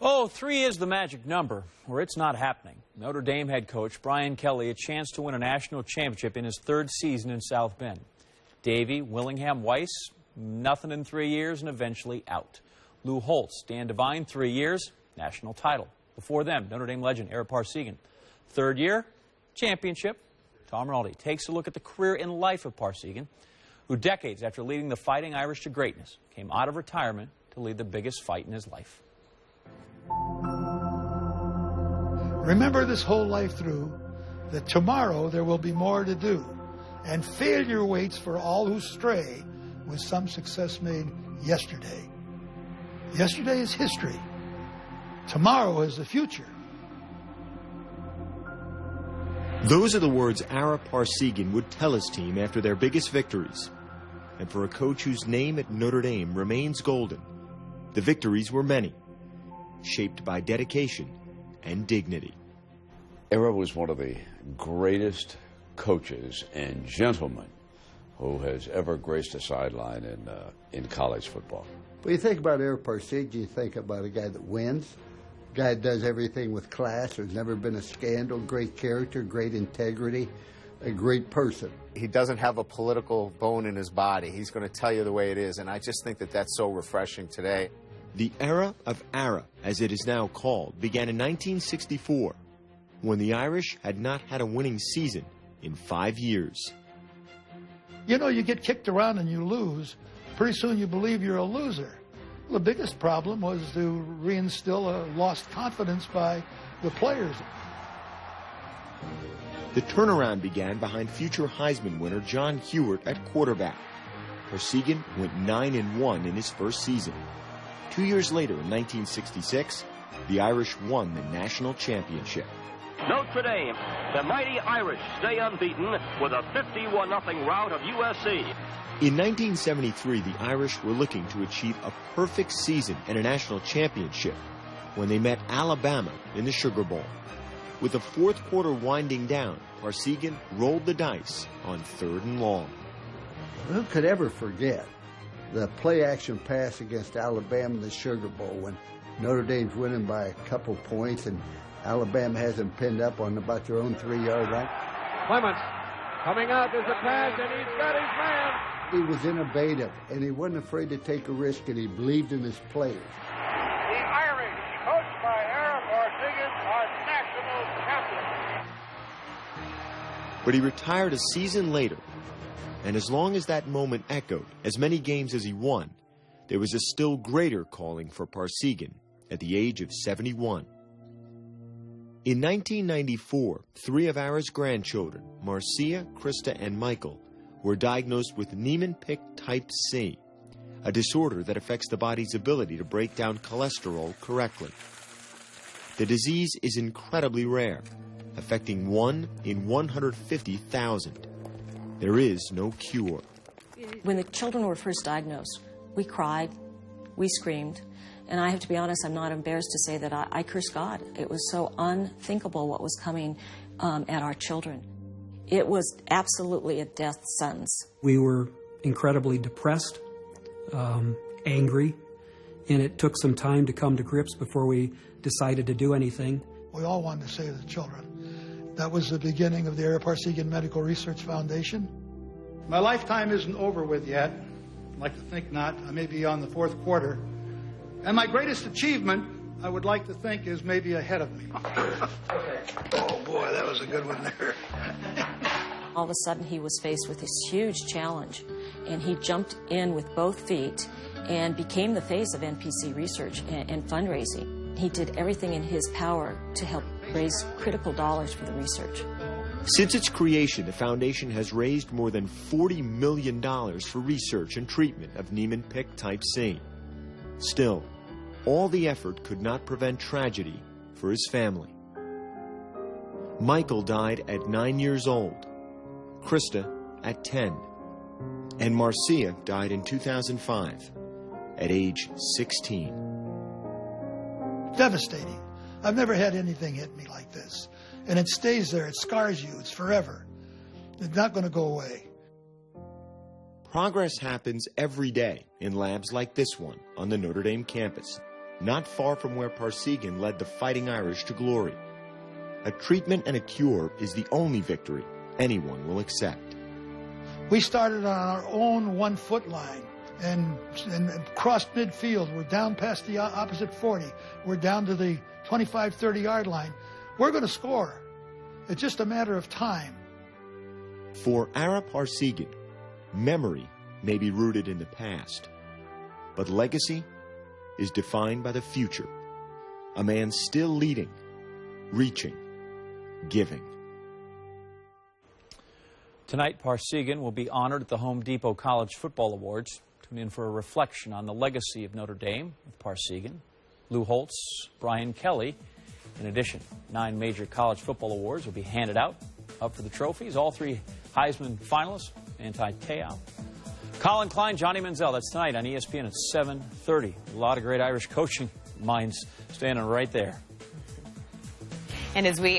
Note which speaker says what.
Speaker 1: Oh, 3 is the magic number, or it's not happening. Notre Dame head coach Brian Kelly a chance to win a national championship in his 3rd season in South Bend. Davey, Willingham, Weiss, nothing in 3 years and eventually out. Lou Holtz, Dan Devine, 3 years, national title. Before them, Notre Dame legend Ara Parseghian. 3rd year, championship. Tom Rinaldi takes a look at the career and life of Parseghian, who decades after leading the Fighting Irish to greatness, came out of retirement to lead the biggest fight in his life.
Speaker 2: Remember this whole life through that tomorrow there will be more to do, and failure waits for all who stray with some success made yesterday. Yesterday is history. Tomorrow is the future.
Speaker 3: Those are the words Ara Parseghian would tell his team after their biggest victories. And for a coach whose name at Notre Dame remains golden, the victories were many, shaped by dedication and dignity.
Speaker 4: Ara was one of the greatest coaches and gentlemen who has ever graced a sideline in college football.
Speaker 5: When you think about Ara Parseghian, you think about a guy that wins, a guy that does everything with class. There's never been a scandal, great character, great integrity, a great person.
Speaker 6: He doesn't have a political bone in his body. He's going to tell you the way it is, and I just think that that's so refreshing today.
Speaker 3: The era of Ara, as it is now called, began in 1964, when the Irish had not had a winning season in 5 years.
Speaker 2: You know, you get kicked around and you lose. Pretty soon you believe you're a loser. The biggest problem was to reinstill a lost confidence by the players.
Speaker 3: The turnaround began behind future Heisman winner John Hewart at quarterback. Parseghian went 9-1 in his first season. 2 years later, in 1966, the Irish won the national championship.
Speaker 7: Notre Dame, the mighty Irish stay unbeaten with a 51-0 rout of USC.
Speaker 3: In 1973, the Irish were looking to achieve a perfect season and a national championship when they met Alabama in the Sugar Bowl. With the 4th quarter winding down, Parseghian rolled the dice on 3rd and long.
Speaker 5: Who could ever forget the play-action pass against Alabama in the Sugar Bowl when Notre Dame's winning by a couple points and Alabama has them pinned up on about their own 3-yard line?
Speaker 8: Clements coming out, there's a pass, and he's got his man.
Speaker 5: He was innovative, and he wasn't afraid to take a risk, and he believed in his players.
Speaker 8: The Irish, coached by Ara Parseghian, are national champions.
Speaker 3: But he retired a season later, and as long as that moment echoed as many games as he won, there was a still greater calling for Parseghian at the age of 71. In 1994, 3 of Ara's grandchildren, Marcia, Krista, and Michael, were diagnosed with Niemann-Pick type C, a disorder that affects the body's ability to break down cholesterol correctly. The disease is incredibly rare, affecting 1 in 150,000. There is no cure.
Speaker 9: When the children were first diagnosed, we cried, we screamed, and I have to be honest, I'm not embarrassed to say that I cursed God. It was so unthinkable what was coming at our children. It was absolutely a death sentence.
Speaker 10: We were incredibly depressed, angry, and it took some time to come to grips before we decided to do anything.
Speaker 2: We all wanted to save the children. That was the beginning of the Ara Parseghian Medical Research Foundation. My lifetime isn't over with yet. I'd like to think not. I may be on the 4th quarter. And my greatest achievement, I would like to think, is maybe ahead of me. Oh, boy, that was a good one there.
Speaker 9: All of a sudden, he was faced with this huge challenge, and he jumped in with both feet and became the face of NPC research and fundraising. He did everything in his power to help raise critical dollars for the research.
Speaker 3: Since its creation, the foundation has raised more than $40 million for research and treatment of Niemann-Pick type C. Still, all the effort could not prevent tragedy for his family. Michael died at 9 years old, Krista at 10, and Marcia died in 2005 at age 16.
Speaker 2: Devastating. I've never had anything hit me like this. And it stays there. It scars you. It's forever. It's not going to go away.
Speaker 3: Progress happens every day in labs like this one on the Notre Dame campus. not far from where Parseghian led the Fighting Irish to glory. A treatment and a cure is the only victory anyone will accept.
Speaker 2: We started on our own 1 foot line and crossed midfield. We're down past the opposite 40. We're down to the 25, 30-yard line. We're going to score. It's just a matter of time.
Speaker 3: For Ara Parseghian, memory may be rooted in the past, but legacy is defined by the future. A man still leading, reaching, giving.
Speaker 1: Tonight, Parseghian will be honored at the Home Depot College Football Awards. Tune in for a reflection on the legacy of Notre Dame with Parseghian, Lou Holtz, Brian Kelly. In addition, 9 major college football awards will be handed out. Up for the trophies, all 3 Heisman finalists, Manti Te'o, Colin Klein, Johnny Manziel. That's tonight on ESPN at 7:30. A lot of great Irish coaching minds standing right there.
Speaker 11: And as we